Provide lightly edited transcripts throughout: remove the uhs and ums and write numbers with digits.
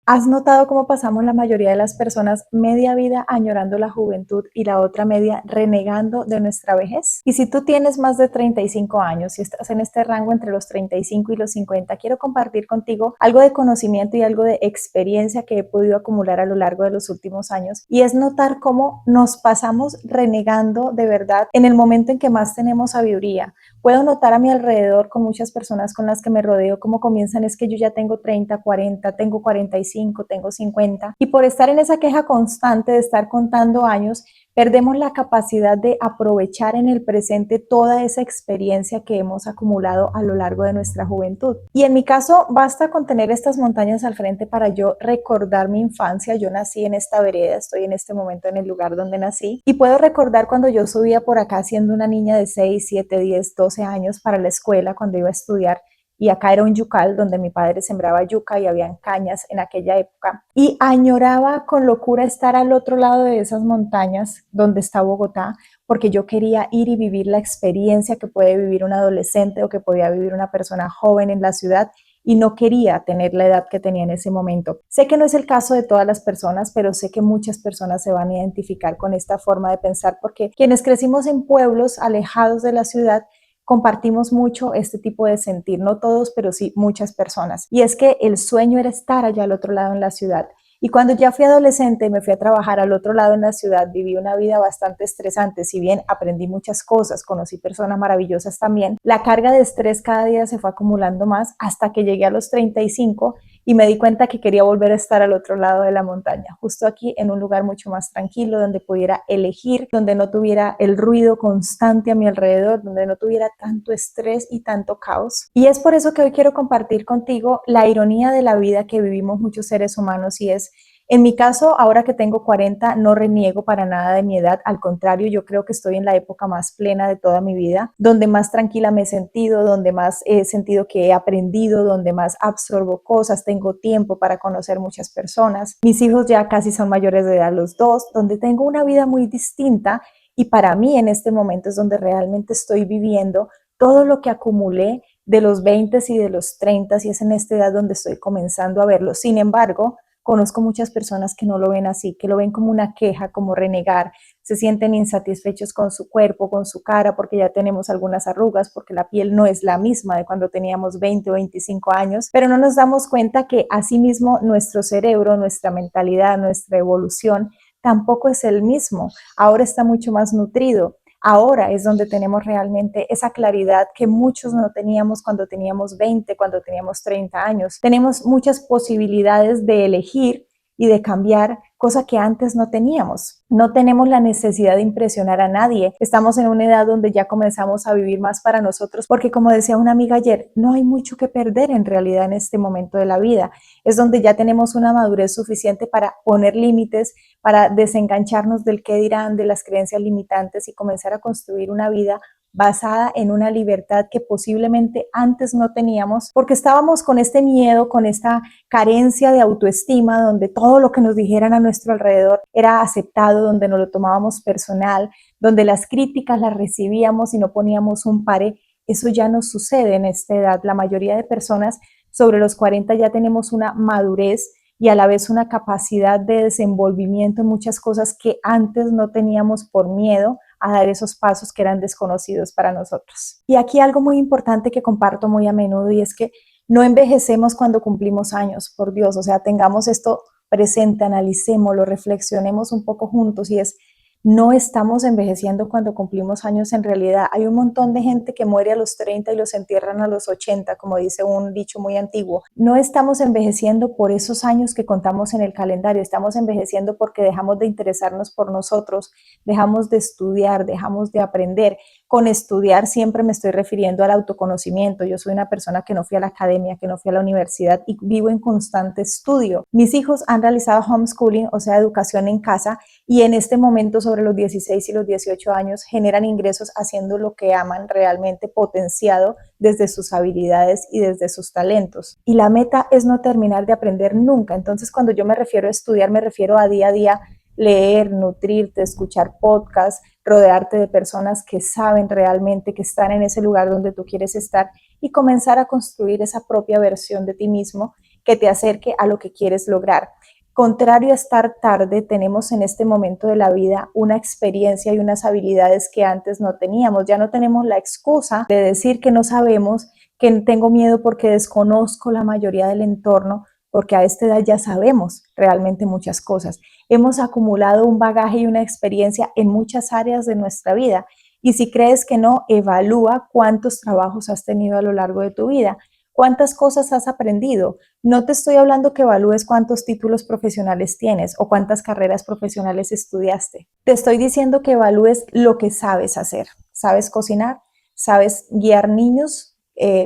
¿Has notado cómo pasamos la mayoría de las personas media vida añorando la juventud y la otra media renegando de nuestra vejez? Y si tú tienes más de 35 años y estás en este rango entre los 35 y los 50, quiero compartir contigo algo de conocimiento y algo de experiencia que he podido acumular a lo largo de los últimos años, y es notar cómo nos pasamos renegando de verdad en el momento en que más tenemos sabiduría. Puedo notar a mi alrededor con muchas personas con las que me rodeo cómo comienzan: es que yo ya tengo 30, 40, tengo 45, tengo 50, y por estar en esa queja constante de estar contando años, perdemos la capacidad de aprovechar en el presente toda esa experiencia que hemos acumulado a lo largo de nuestra juventud. Y en mi caso, basta con tener estas montañas al frente para yo recordar mi infancia. Yo nací en esta vereda, estoy en este momento en el lugar donde nací, y puedo recordar cuando yo subía por acá siendo una niña de 6, 7, 10, 12 años para la escuela cuando iba a estudiar, y acá era un yucal donde mi padre sembraba yuca y habían cañas en aquella época, y añoraba con locura estar al otro lado de esas montañas donde está Bogotá, porque yo quería ir y vivir la experiencia que puede vivir un adolescente o que podía vivir una persona joven en la ciudad, y no quería tener la edad que tenía en ese momento. Sé que no es el caso de todas las personas, pero sé que muchas personas se van a identificar con esta forma de pensar, porque quienes crecimos en pueblos alejados de la ciudad compartimos mucho este tipo de sentir, no todos, pero sí muchas personas. Y es que el sueño era estar allá al otro lado en la ciudad. Y cuando ya fui adolescente y me fui a trabajar al otro lado en la ciudad, viví una vida bastante estresante. Si bien aprendí muchas cosas, conocí personas maravillosas también, la carga de estrés cada día se fue acumulando más hasta que llegué a los 35 y me di cuenta que quería volver a estar al otro lado de la montaña, justo aquí en un lugar mucho más tranquilo, donde pudiera elegir, donde no tuviera el ruido constante a mi alrededor, donde no tuviera tanto estrés y tanto caos. Y es por eso que hoy quiero compartir contigo la ironía de la vida que vivimos muchos seres humanos, y es: en mi caso, ahora que tengo 40, no reniego para nada de mi edad. Al contrario, yo creo que estoy en la época más plena de toda mi vida, donde más tranquila me he sentido, donde más he sentido que he aprendido, donde más absorbo cosas, tengo tiempo para conocer muchas personas. Mis hijos ya casi son mayores de edad los dos, donde tengo una vida muy distinta, y para mí en este momento es donde realmente estoy viviendo todo lo que acumulé de los 20 y de los 30, y es en esta edad donde estoy comenzando a verlo. Sin embargo, conozco muchas personas que no lo ven así, que lo ven como una queja, como renegar, se sienten insatisfechos con su cuerpo, con su cara, porque ya tenemos algunas arrugas, porque la piel no es la misma de cuando teníamos 20 o 25 años, pero no nos damos cuenta que asimismo nuestro cerebro, nuestra mentalidad, nuestra evolución tampoco es el mismo. Ahora está mucho más nutrido. Ahora es donde tenemos realmente esa claridad que muchos no teníamos cuando teníamos 20, cuando teníamos 30 años. Tenemos muchas posibilidades de elegir y de cambiar, cosa que antes no teníamos. No tenemos la necesidad de impresionar a nadie. Estamos en una edad donde ya comenzamos a vivir más para nosotros, porque como decía una amiga ayer, no hay mucho que perder en realidad en este momento de la vida. Es donde ya tenemos una madurez suficiente para poner límites, para desengancharnos del qué dirán, de las creencias limitantes, y comenzar a construir una vida basada en una libertad que posiblemente antes no teníamos, porque estábamos con este miedo, con esta carencia de autoestima, donde todo lo que nos dijeran a nuestro alrededor era aceptado, donde nos lo tomábamos personal, donde las críticas las recibíamos y no poníamos un pare. Eso ya no sucede en esta edad. La mayoría de personas sobre los 40 ya tenemos una madurez y a la vez una capacidad de desenvolvimiento en muchas cosas que antes no teníamos por miedo a dar esos pasos que eran desconocidos para nosotros. Y aquí algo muy importante que comparto muy a menudo, y es que no envejecemos cuando cumplimos años, por Dios. O sea, tengamos esto presente, analicémoslo, reflexionemos un poco juntos, y es: no estamos envejeciendo cuando cumplimos años en realidad. Hay un montón de gente que muere a los 30 y los entierran a los 80, como dice un dicho muy antiguo. No estamos envejeciendo por esos años que contamos en el calendario, estamos envejeciendo porque dejamos de interesarnos por nosotros, dejamos de estudiar, dejamos de aprender. Con estudiar siempre me estoy refiriendo al autoconocimiento. Yo soy una persona que no fui a la academia, que no fui a la universidad, y vivo en constante estudio. Mis hijos han realizado homeschooling, o sea, educación en casa, y en este momento sobre los 16 y los 18 años generan ingresos haciendo lo que aman, realmente potenciado desde sus habilidades y desde sus talentos. Y la meta es no terminar de aprender nunca. Entonces, cuando yo me refiero a estudiar, me refiero a día leer, nutrirte, escuchar podcasts, rodearte de personas que saben realmente, que están en ese lugar donde tú quieres estar, y comenzar a construir esa propia versión de ti mismo que te acerque a lo que quieres lograr. Contrario a estar tarde, tenemos en este momento de la vida una experiencia y unas habilidades que antes no teníamos. Ya no tenemos la excusa de decir que no sabemos, que tengo miedo porque desconozco la mayoría del entorno, porque a esta edad ya sabemos realmente muchas cosas. Hemos acumulado un bagaje y una experiencia en muchas áreas de nuestra vida. Y si crees que no, evalúa cuántos trabajos has tenido a lo largo de tu vida, cuántas cosas has aprendido. No te estoy hablando que evalúes cuántos títulos profesionales tienes o cuántas carreras profesionales estudiaste. Te estoy diciendo que evalúes lo que sabes hacer. ¿Sabes cocinar? ¿Sabes guiar niños?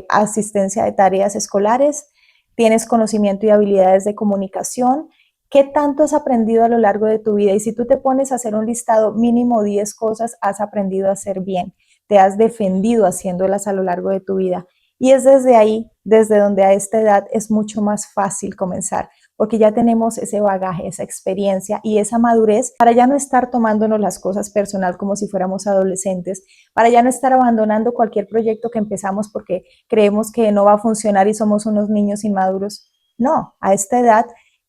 Asistencia de tareas escolares, tienes conocimiento y habilidades de comunicación, qué tanto has aprendido a lo largo de tu vida. Y si tú te pones a hacer un listado, mínimo 10 cosas has aprendido a hacer bien, te has defendido haciéndolas a lo largo de tu vida. Y es desde ahí, desde donde a esta edad es mucho más fácil comenzar, porque ya tenemos ese bagaje, esa experiencia y esa madurez para ya no estar tomándonos las cosas personal como si fuéramos adolescentes, para ya no estar abandonando cualquier proyecto que empezamos porque creemos que no va a funcionar y somos unos niños inmaduros. No, a esta edad,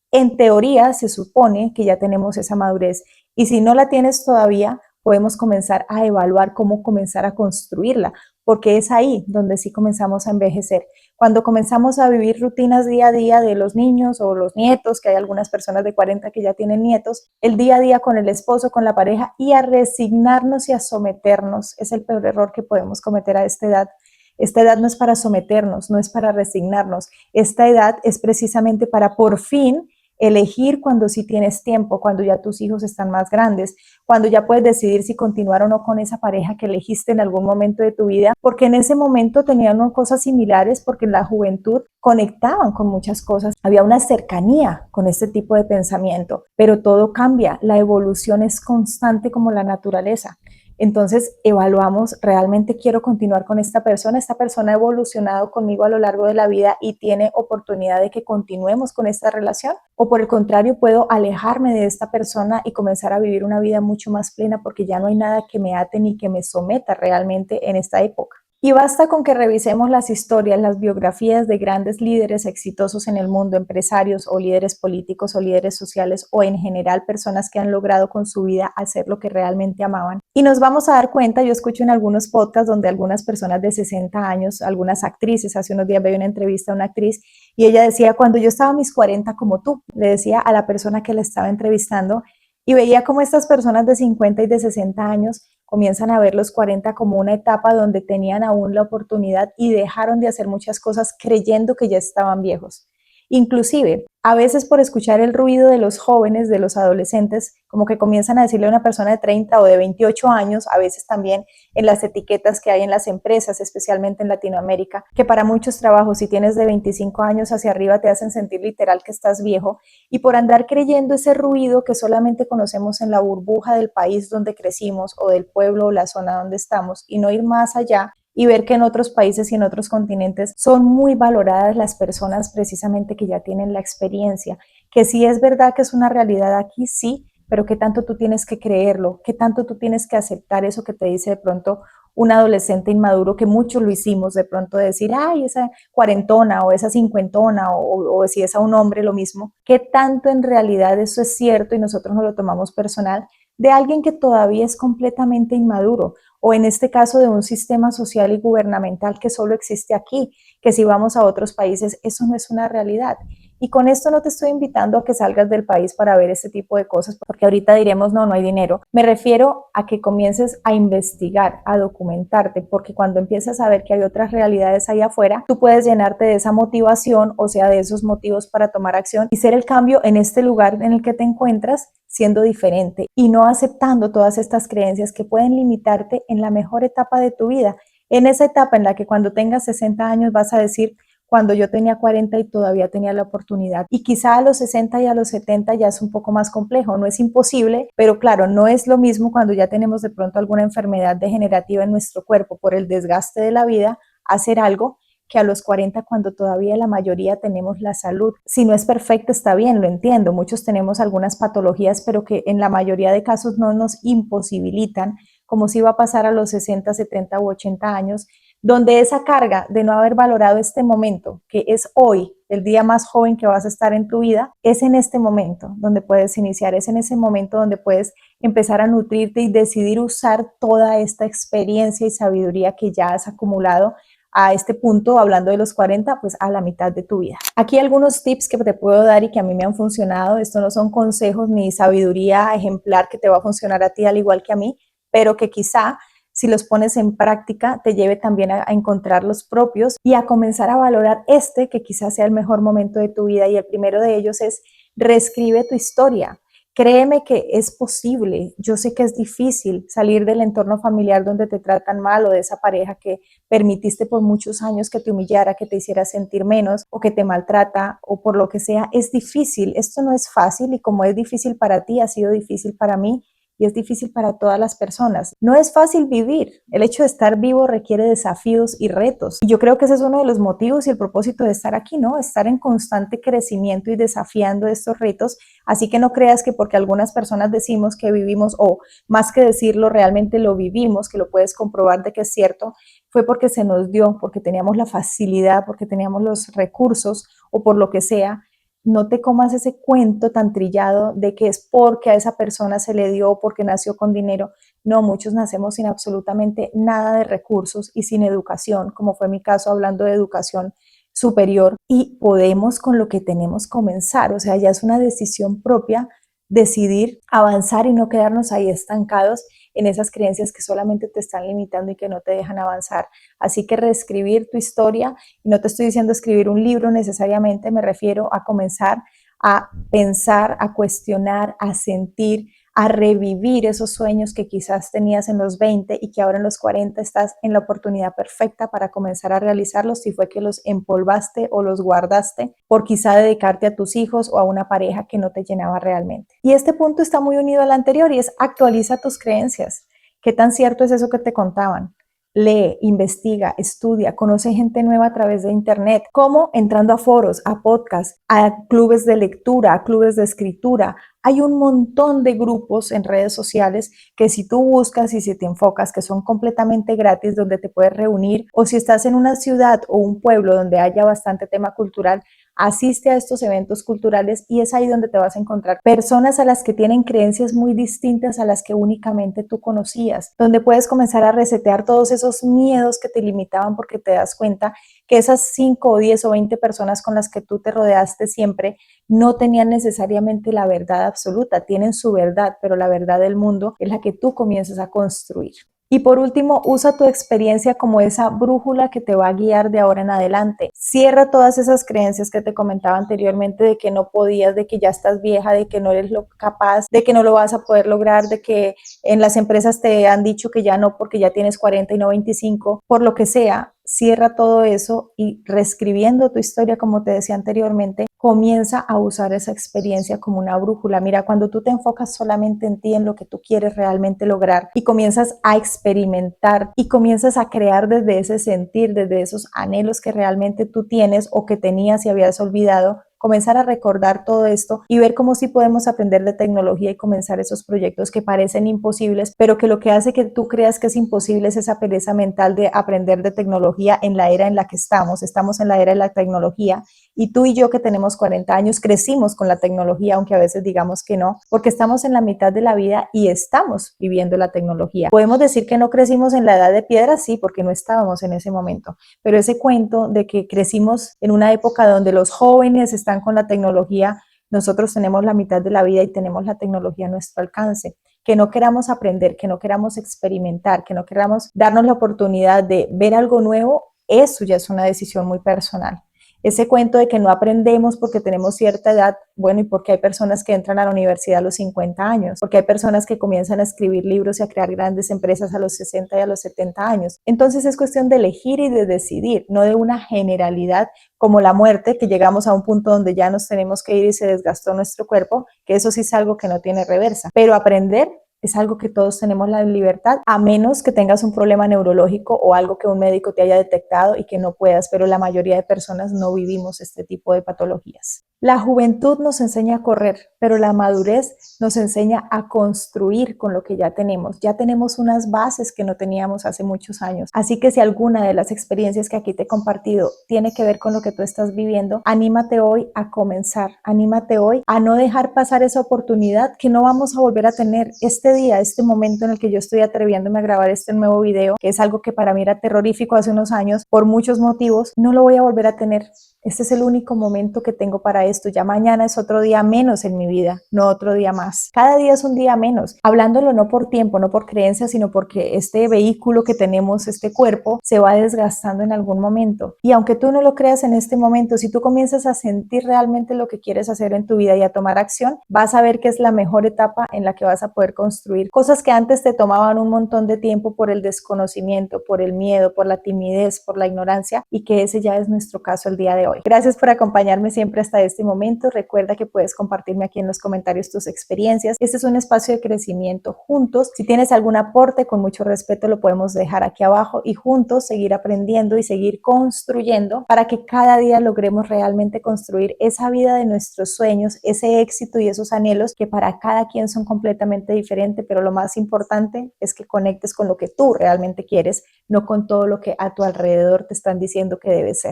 en teoría, se supone que ya tenemos esa madurez y si no la tienes todavía, podemos comenzar a evaluar cómo comenzar a construirla, porque es ahí donde sí comenzamos a envejecer. Cuando comenzamos a vivir rutinas día a día de los niños o los nietos, que hay algunas personas de 40 que ya tienen nietos, el día a día con el esposo, con la pareja y a resignarnos y a someternos, es el peor error que podemos cometer a esta edad. Esta edad no es para someternos, no es para resignarnos. Esta edad es precisamente para por fin elegir cuando sí tienes tiempo, cuando ya tus hijos están más grandes, cuando ya puedes decidir si continuar o no con esa pareja que elegiste en algún momento de tu vida, porque en ese momento tenían cosas similares, porque en la juventud conectaban con muchas cosas, había una cercanía con este tipo de pensamiento, pero todo cambia, la evolución es constante como la naturaleza. Entonces evaluamos, realmente quiero continuar con esta persona ha evolucionado conmigo a lo largo de la vida y tiene oportunidad de que continuemos con esta relación, o por el contrario puedo alejarme de esta persona y comenzar a vivir una vida mucho más plena porque ya no hay nada que me ate ni que me someta realmente en esta época. Y basta con que revisemos las historias, las biografías de grandes líderes exitosos en el mundo, empresarios o líderes políticos o líderes sociales o en general personas que han logrado con su vida hacer lo que realmente amaban. Y nos vamos a dar cuenta, yo escucho en algunos podcasts donde algunas personas de 60 años, algunas actrices, hace unos días veía una entrevista a una actriz y ella decía, cuando yo estaba a mis 40 como tú, le decía a la persona que la estaba entrevistando, y veía cómo estas personas de 50 y de 60 años comienzan a ver los 40 como una etapa donde tenían aún la oportunidad y dejaron de hacer muchas cosas creyendo que ya estaban viejos. Inclusive, a veces por escuchar el ruido de los jóvenes, de los adolescentes, como que comienzan a decirle a una persona de 30 o de 28 años, a veces también en las etiquetas que hay en las empresas, especialmente en Latinoamérica, que para muchos trabajos, si tienes de 25 años hacia arriba, te hacen sentir literal que estás viejo, y por andar creyendo ese ruido que solamente conocemos en la burbuja del país donde crecimos o del pueblo o la zona donde estamos, y no ir más allá, y ver que en otros países y en otros continentes son muy valoradas las personas precisamente que ya tienen la experiencia, que sí es verdad que es una realidad aquí, sí, pero qué tanto tú tienes que creerlo, qué tanto tú tienes que aceptar eso que te dice de pronto un adolescente inmaduro, que muchos lo hicimos, de pronto decir, ay, esa cuarentona o esa cincuentona o si es a un hombre lo mismo, qué tanto en realidad eso es cierto y nosotros no lo tomamos personal de alguien que todavía es completamente inmaduro, o en este caso de un sistema social y gubernamental que solo existe aquí, que si vamos a otros países eso no es una realidad. Y con esto no te estoy invitando a que salgas del país para ver este tipo de cosas, porque ahorita diremos, no, no hay dinero. Me refiero a que comiences a investigar, a documentarte, porque cuando empiezas a ver que hay otras realidades ahí afuera, tú puedes llenarte de esa motivación, o sea, de esos motivos para tomar acción y ser el cambio en este lugar en el que te encuentras, siendo diferente y no aceptando todas estas creencias que pueden limitarte en la mejor etapa de tu vida, en esa etapa en la que cuando tengas 60 años vas a decir, cuando yo tenía 40 y todavía tenía la oportunidad. Y quizá a los 60 y a los 70 ya es un poco más complejo, no es imposible, pero claro, no es lo mismo cuando ya tenemos de pronto alguna enfermedad degenerativa en nuestro cuerpo por el desgaste de la vida, hacer algo que a los 40 cuando todavía la mayoría tenemos la salud. Si no es perfecta está bien, lo entiendo, muchos tenemos algunas patologías, pero que en la mayoría de casos no nos imposibilitan, como si va a pasar a los 60, 70 u 80 años, donde esa carga de no haber valorado este momento, que es hoy, el día más joven que vas a estar en tu vida, es en este momento donde puedes iniciar, es en ese momento donde puedes empezar a nutrirte y decidir usar toda esta experiencia y sabiduría que ya has acumulado a este punto, hablando de los 40, pues a la mitad de tu vida. Aquí algunos tips que te puedo dar y que a mí me han funcionado. Esto no son consejos ni sabiduría ejemplar que te va a funcionar a ti al igual que a mí, pero que quizá si los pones en práctica te lleve también a encontrar los propios y a comenzar a valorar este que quizás sea el mejor momento de tu vida. Y el primero de ellos es: reescribe tu historia. Créeme que es posible. Yo sé que es difícil salir del entorno familiar donde te tratan mal, o de esa pareja que permitiste por muchos años que te humillara, que te hiciera sentir menos o que te maltrata o por lo que sea. Es difícil. Esto no es fácil, y como es difícil para ti, ha sido difícil para mí y es difícil para todas las personas. No es fácil vivir. El hecho de estar vivo requiere desafíos y retos. Y yo creo que ese es uno de los motivos y el propósito de estar aquí, ¿no? Estar en constante crecimiento y desafiando estos retos. Así que no creas que porque algunas personas decimos que vivimos, o más que decirlo, realmente lo vivimos, que lo puedes comprobar de que es cierto, fue porque se nos dio, porque teníamos la facilidad, porque teníamos los recursos o por lo que sea. No te comas ese cuento tan trillado de que es porque a esa persona se le dio, porque nació con dinero. No, muchos nacemos sin absolutamente nada de recursos y sin educación, como fue mi caso hablando de educación superior, y podemos con lo que tenemos comenzar. O sea, ya es una decisión propia decidir avanzar y no quedarnos ahí estancados en esas creencias que solamente te están limitando y que no te dejan avanzar. Así que reescribir tu historia, y no te estoy diciendo escribir un libro necesariamente, me refiero a comenzar a pensar, a cuestionar, a sentir, a revivir esos sueños que quizás tenías en los 20 y que ahora en los 40 estás en la oportunidad perfecta para comenzar a realizarlos, si fue que los empolvaste o los guardaste por quizá dedicarte a tus hijos o a una pareja que no te llenaba realmente. Y este punto está muy unido al anterior, y es: actualiza tus creencias. ¿Qué tan cierto es eso que te contaban? Lee, investiga, estudia, conoce gente nueva a través de internet, como entrando a foros, a podcasts, a clubes de lectura, a clubes de escritura. Hay un montón de grupos en redes sociales que, si tú buscas y si te enfocas, que son completamente gratis, donde te puedes reunir, o si estás en una ciudad o un pueblo donde haya bastante tema cultural, asiste a estos eventos culturales y es ahí donde te vas a encontrar personas a las que tienen creencias muy distintas a las que únicamente tú conocías, donde puedes comenzar a resetear todos esos miedos que te limitaban, porque te das cuenta que esas 5 o 10 o 20 personas con las que tú te rodeaste siempre no tenían necesariamente la verdad absoluta, tienen su verdad, pero la verdad del mundo es la que tú comienzas a construir. Y por último, usa tu experiencia como esa brújula que te va a guiar de ahora en adelante. Cierra todas esas creencias que te comentaba anteriormente, de que no podías, de que ya estás vieja, de que no eres lo capaz, de que no lo vas a poder lograr, de que en las empresas te han dicho que ya no porque ya tienes 40 y no 25, por lo que sea. Cierra todo eso y, reescribiendo tu historia, como te decía anteriormente, comienza a usar esa experiencia como una brújula. Mira, cuando tú te enfocas solamente en ti, en lo que tú quieres realmente lograr, y comienzas a experimentar y comienzas a crear desde ese sentir, desde esos anhelos que realmente tú tienes o que tenías y habías olvidado, comenzar a recordar todo esto y ver cómo sí podemos aprender de tecnología y comenzar esos proyectos que parecen imposibles, pero que lo que hace que tú creas que es imposible es esa pereza mental de aprender de tecnología en la era en la que estamos. Estamos en la era de la tecnología, y tú y yo, que tenemos 40 años, crecimos con la tecnología, aunque a veces digamos que no, porque estamos en la mitad de la vida y estamos viviendo la tecnología. Podemos decir que no crecimos en la edad de piedra, sí, porque no estábamos en ese momento, pero ese cuento de que crecimos en una época donde los jóvenes están con la tecnología, nosotros tenemos la mitad de la vida y tenemos la tecnología a nuestro alcance. Que no queramos aprender, que no queramos experimentar, que no queramos darnos la oportunidad de ver algo nuevo, eso ya es una decisión muy personal. Ese cuento de que no aprendemos porque tenemos cierta edad, bueno, y porque hay personas que entran a la universidad a los 50 años, porque hay personas que comienzan a escribir libros y a crear grandes empresas a los 60 y a los 70 años. Entonces es cuestión de elegir y de decidir, no de una generalidad como la muerte, que llegamos a un punto donde ya nos tenemos que ir y se desgastó nuestro cuerpo, que eso sí es algo que no tiene reversa. Pero aprender es algo que todos tenemos la libertad, a menos que tengas un problema neurológico o algo que un médico te haya detectado y que no puedas, pero la mayoría de personas no vivimos este tipo de patologías. La juventud nos enseña a correr, pero la madurez nos enseña a construir con lo que ya tenemos. Ya tenemos unas bases que no teníamos hace muchos años. Así que si alguna de las experiencias que aquí te he compartido tiene que ver con lo que tú estás viviendo, anímate hoy a comenzar. Anímate hoy a no dejar pasar esa oportunidad que no vamos a volver a tener este día, este momento en el que yo estoy atreviéndome a grabar este nuevo video, que es algo que para mí era terrorífico hace unos años por muchos motivos. No lo voy a volver a tener. Este es el único momento que tengo para esto. Ya mañana es otro día menos en mi vida, no otro día más. Cada día es un día menos. Hablándolo no por tiempo, no por creencia, sino porque este vehículo que tenemos, este cuerpo, se va desgastando en algún momento. Y aunque tú no lo creas en este momento, si tú comienzas a sentir realmente lo que quieres hacer en tu vida y a tomar acción, vas a ver que es la mejor etapa en la que vas a poder construir cosas que antes te tomaban un montón de tiempo por el desconocimiento, por el miedo, por la timidez, por la ignorancia, y que ese ya es nuestro caso el día de hoy. Gracias por acompañarme siempre hasta este momento. Recuerda que puedes compartirme aquí en los comentarios tus experiencias. Este es un espacio de crecimiento juntos. Si tienes algún aporte, con mucho respeto lo podemos dejar aquí abajo y juntos seguir aprendiendo y seguir construyendo para que cada día logremos realmente construir esa vida de nuestros sueños, ese éxito y esos anhelos que para cada quien son completamente diferentes, pero lo más importante es que conectes con lo que tú realmente quieres, no con todo lo que a tu alrededor te están diciendo que debe ser.